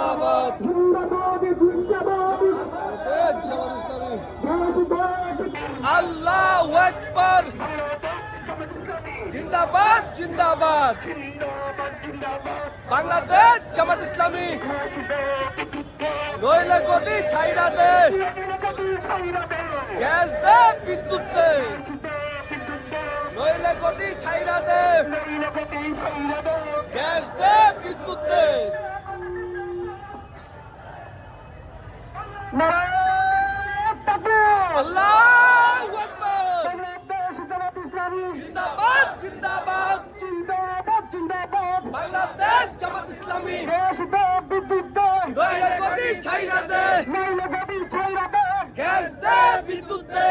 জিন্দাবাদ জিন্দাবাদ জিন্দাবাদ আল্লাহু আকবার জিন্দাবাদ জিন্দাবাদ বাংলাদেশ জামাত ইসলামী নইলে গদি ছাইরা দে গ্যাস দে বিদ্যুৎ দে নইলে গদি ছাইরা দে গ্যাস দে বিদ্যুৎ দে আল্লাহু আকবার জিন্দাবাদ জিন্দাবাদ বাংলাদেশ জামাত ইসলামী নইলে গদি ছাইরা দে গ্যাস দে বিদ্যুৎ দে